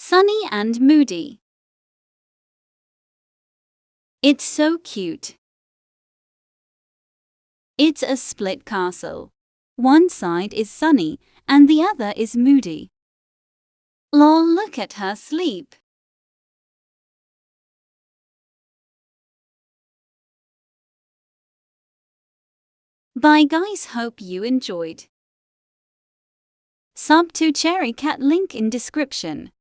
Sunny and moody. It's so cute. It's a split castle. One side is sunny and the other is moody. Lol, look at her sleep. Bye guys, hope you enjoyed. Sub to Cherry Cat, link in description.